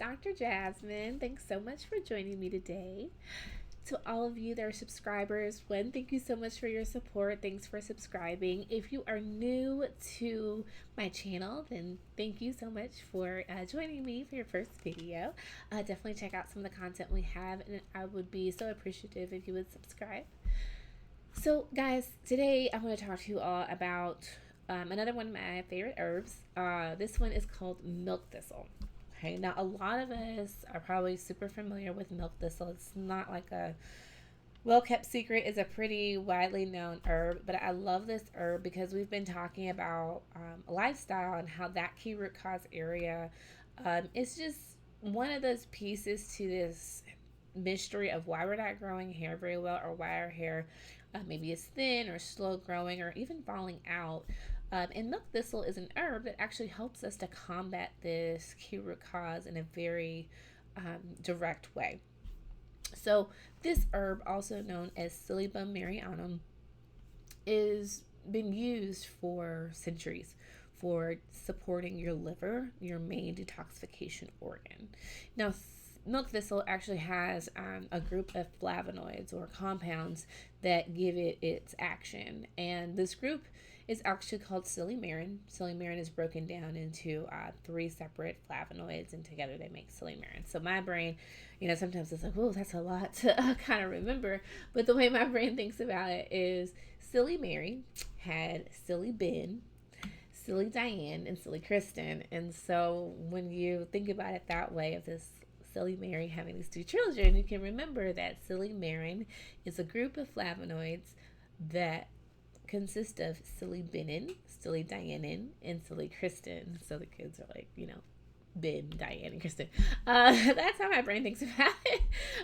Dr. Jasmine. Thanks so much for joining me today. To all of you that are subscribers, one, thank you so much for your support. Thanks for subscribing. If you are new to my channel, then thank you so much for joining me for your first video. Definitely check out some of the content we have, and I would be so appreciative if you would subscribe. So, guys, today I want to talk to you all about another one of my favorite herbs. This one is called milk thistle. Okay, now a lot of us are probably super familiar with milk thistle. It's not like a well kept secret. It's a pretty widely known herb, but I love this herb because we've been talking about lifestyle and how that key root cause area is just one of those pieces to this mystery of why we're not growing hair very well, or why our hair maybe is thin or slow growing or even falling out. And milk thistle is an herb that actually helps us to combat this key root cause in a very direct way. So this herb, also known as Silybum marianum, is been used for centuries for supporting your liver, your main detoxification organ. Now, milk thistle actually has a group of flavonoids or compounds that give it its action, and this group is actually called silymarin. Silymarin is broken down into 3 separate flavonoids, and together they make silymarin. So my brain, sometimes it's like, oh, that's a lot to kind of remember, but the way my brain thinks about it is Silly Mary had Silly Ben, Silly Diane, and Silly Kristen. And so when you think about it that way, of this Silly Mary having these 2 children, you can remember that silymarin is a group of flavonoids that consist of silybenin, silydianin, and silycristin. So the kids are like, Ben, Diane, and Kristen. That's how my brain thinks about it.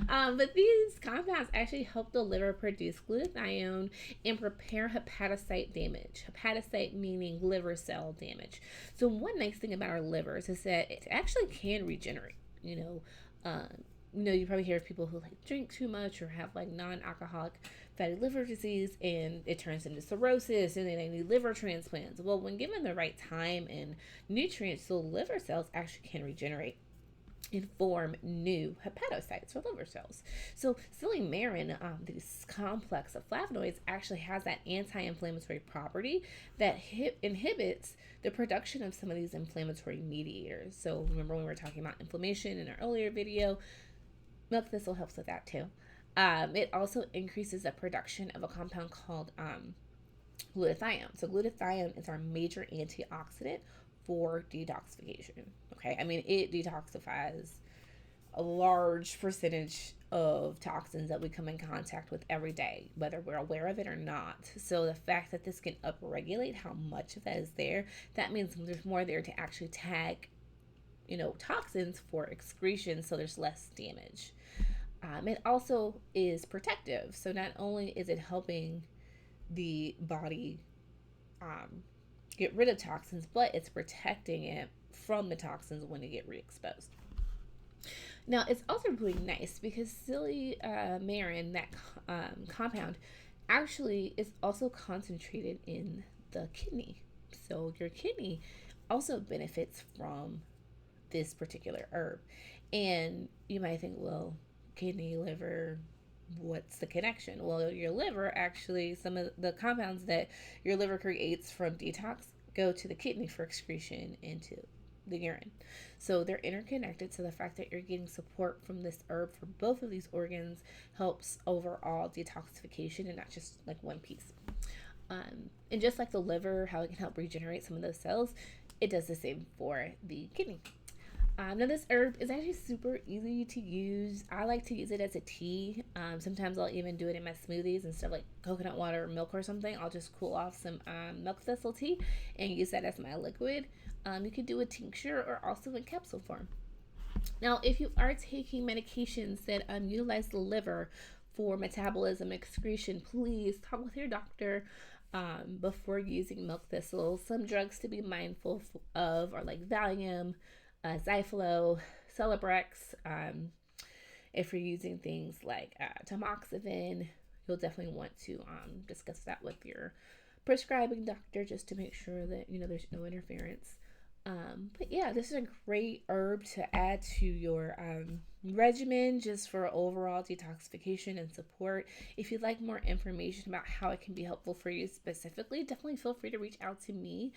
But these compounds actually help the liver produce glutathione and repair hepatocyte damage. Hepatocyte meaning liver cell damage. So one nice thing about our livers is that it actually can regenerate. You probably hear of people who drink too much or have non-alcoholic fatty liver disease, and it turns into cirrhosis, and then they need liver transplants. Well, when given the right time and nutrients, the liver cells actually can regenerate and form new hepatocytes or liver cells. So silymarin, this complex of flavonoids, actually has that anti-inflammatory property that inhibits the production of some of these inflammatory mediators. So remember when we were talking about inflammation in our earlier video, milk thistle helps with that too. It also increases the production of a compound called glutathione. So glutathione is our major antioxidant for detoxification. Okay, it detoxifies a large percentage of toxins that we come in contact with every day, whether we're aware of it or not. So the fact that this can upregulate how much of that is there, that means there's more there to actually tag, toxins for excretion, so there's less damage. It also is protective. So not only is it helping the body get rid of toxins, but it's protecting it from the toxins when they get re-exposed. Now, it's also really nice because silymarin, that compound, actually is also concentrated in the kidney. So your kidney also benefits from this particular herb. And you might think, well, kidney, liver, what's the connection? Well, your liver, actually, some of the compounds that your liver creates from detox go to the kidney for excretion into the urine. So they're interconnected. So the fact that you're getting support from this herb for both of these organs helps overall detoxification, and not just one piece. And just like the liver, how it can help regenerate some of those cells, it does the same for the kidney. Now this herb is actually super easy to use. I like to use it as a tea. Sometimes I'll even do it in my smoothies instead of coconut water or milk or something. I'll just cool off some milk thistle tea and use that as my liquid. You could do a tincture or also in capsule form. Now, if you are taking medications that utilize the liver for metabolism excretion, please talk with your doctor before using milk thistle. Some drugs to be mindful of are Valium, Zyflo, Celebrex. If you're using things like tamoxifen, you'll definitely want to discuss that with your prescribing doctor just to make sure that there's no interference. But yeah, this is a great herb to add to your regimen just for overall detoxification and support. If you'd like more information about how it can be helpful for you specifically, definitely feel free to reach out to me.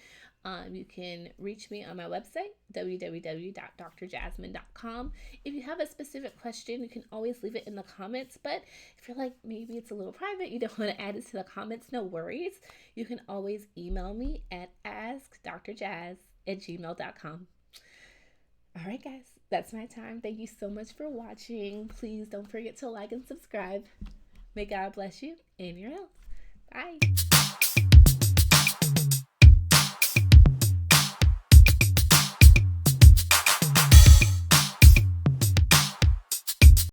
You can reach me on my website, www.drjasmine.com. If you have a specific question, you can always leave it in the comments. But if you're like, maybe it's a little private, you don't want to add it to the comments, no worries. You can always email me at askdrjazz@gmail.com. All right, guys, that's my time. Thank you so much for watching. Please don't forget to like and subscribe. May God bless you and your health. Bye.